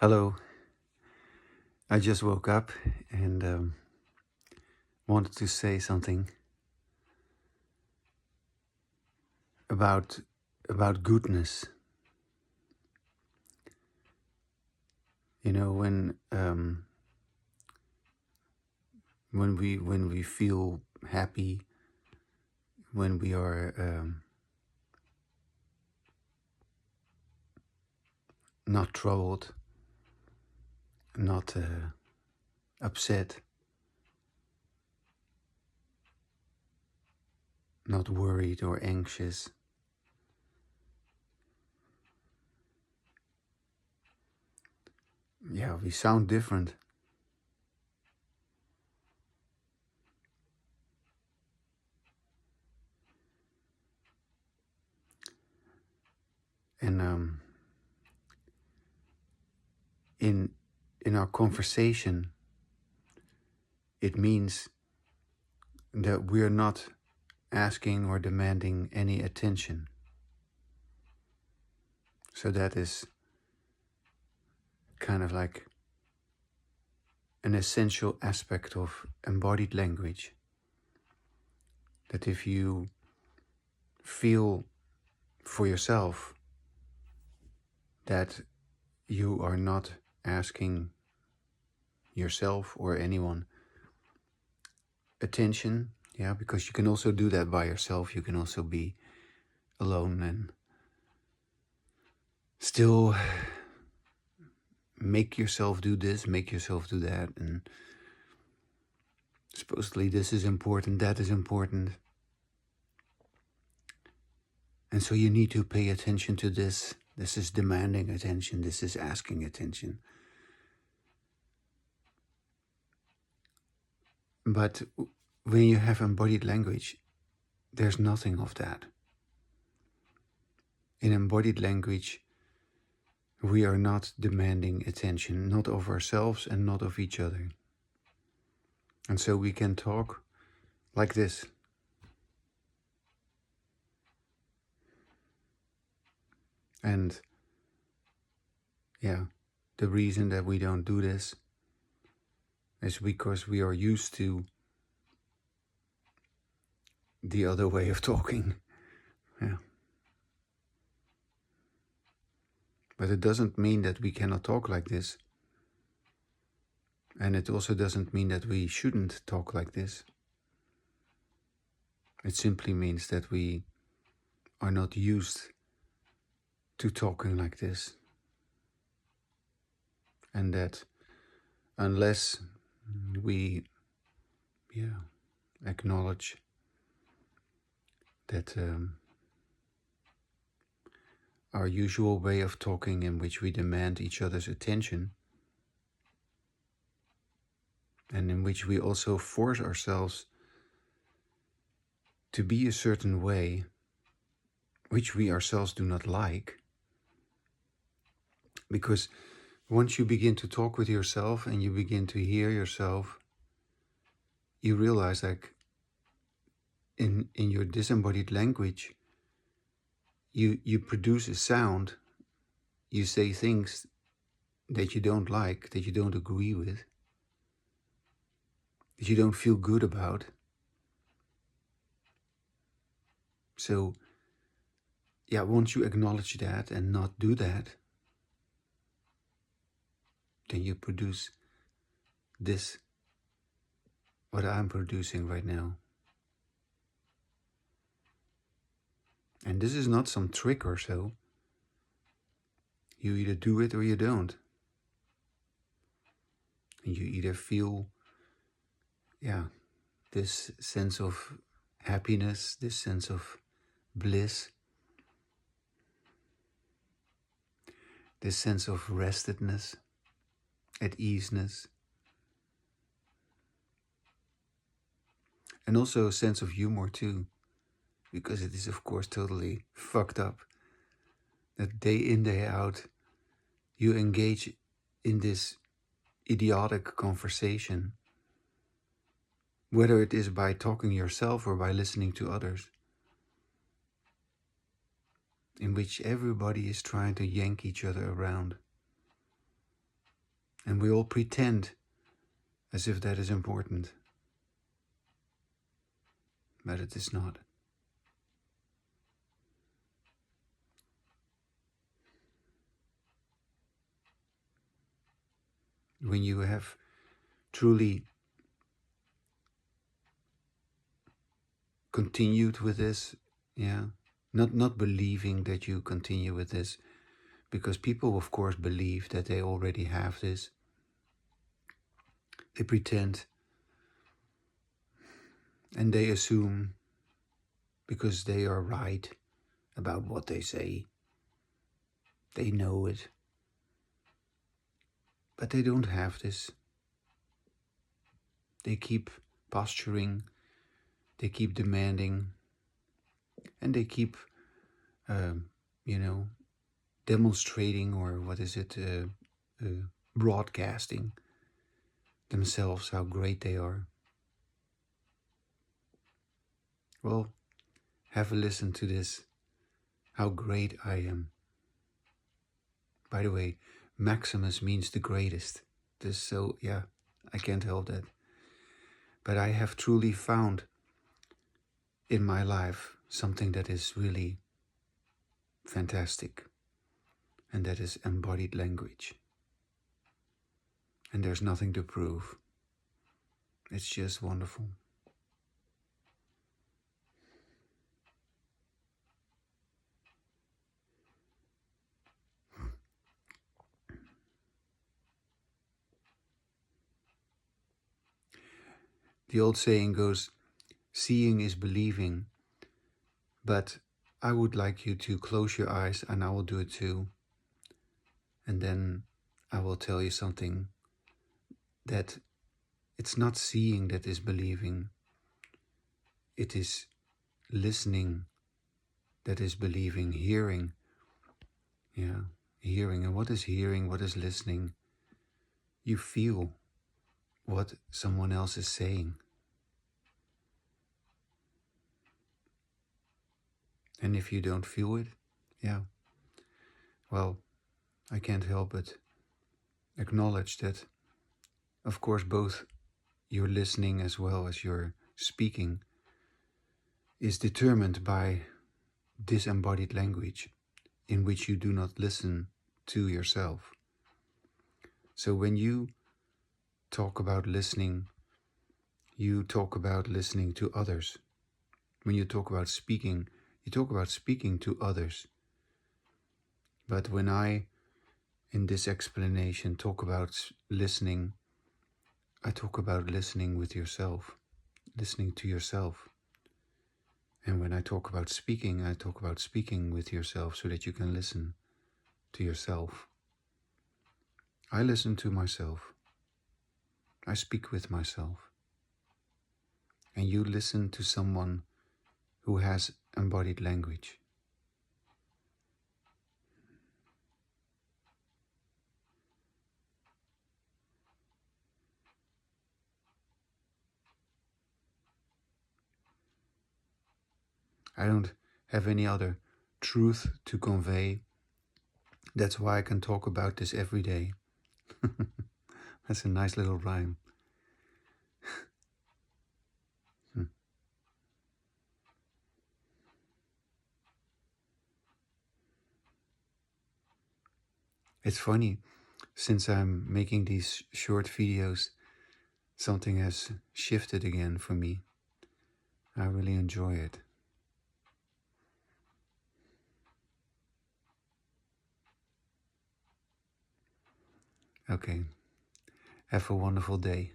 Hello, I just woke up and wanted to say something about goodness. You know, when we feel happy, when we are not troubled, not upset, not worried or anxious. Yeah, we sound different. And in our conversation, it means that we're not asking or demanding any attention. So that is kind of like an essential aspect of embodied language. That if you feel for yourself that you are not asking yourself or anyone attention, yeah, because you can also do that by yourself. You can also be alone and still make yourself do this, make yourself do that, and supposedly this is important, that is important. And so you need to pay attention to this. This is demanding attention. This is asking attention. But when you have embodied language, there's nothing of that. In embodied language, we are not demanding attention, not of ourselves and not of each other. And so we can talk like this. And yeah, the reason that we don't do this is because we are used to the other way of talking. Yeah. But it doesn't mean that we cannot talk like this. And it also doesn't mean that we shouldn't talk like this. It simply means that we are not used to talking like this. And that unless we acknowledge that our usual way of talking, in which we demand each other's attention, and in which we also force ourselves to be a certain way, which we ourselves do not like, because once you begin to talk with yourself and you begin to hear yourself, you realize, like, in your disembodied language, you produce a sound, you say things that you don't like, that you don't agree with, that you don't feel good about. So, yeah, once you acknowledge that and not do that, then you produce this, what I'm producing right now. And this is not some trick or so. You either do it or you don't. And you either feel, this sense of happiness, this sense of bliss, this sense of restedness, at easeness, and also a sense of humor too, because it is of course totally fucked up that day in, day out, you engage in this idiotic conversation, whether it is by talking yourself or by listening to others, in which everybody is trying to yank each other around. And we all pretend as if that is important, but it is not. When you have truly continued with this, yeah, not believing that you continue with this, because people of course believe that they already have this. They pretend and they assume because they are right about what they say. They know it. But they don't have this. They keep posturing, they keep demanding, and they keep, you know, demonstrating, or what is it, broadcasting themselves how great they are. Well, have a listen to this, how great I am. By the way, Maximus means the greatest. This, so yeah, I can't help that. But I have truly found in my life something that is really fantastic, and that is embodied language. And there's nothing to prove. It's just wonderful. The old saying goes, seeing is believing, but I would like you to close your eyes, and I will do it too. And then I will tell you something, that it's not seeing that is believing, it is listening that is believing, hearing. Yeah, hearing. And what is hearing? What is listening? You feel what someone else is saying. And if you don't feel it, yeah, well, I can't help but acknowledge that, of course, both your listening as well as your speaking is determined by disembodied language, in which you do not listen to yourself. So when you talk about listening, you talk about listening to others. When you talk about speaking, you talk about speaking to others. But when I, in this explanation, talk about listening, I talk about listening with yourself, listening to yourself. And when I talk about speaking, I talk about speaking with yourself so that you can listen to yourself. I listen to myself. I speak with myself. And you listen to someone who has embodied language. I don't have any other truth to convey. That's why I can talk about this every day. That's a nice little rhyme. It's funny, since I'm making these short videos, something has shifted again for me. I really enjoy it. Okay, have a wonderful day.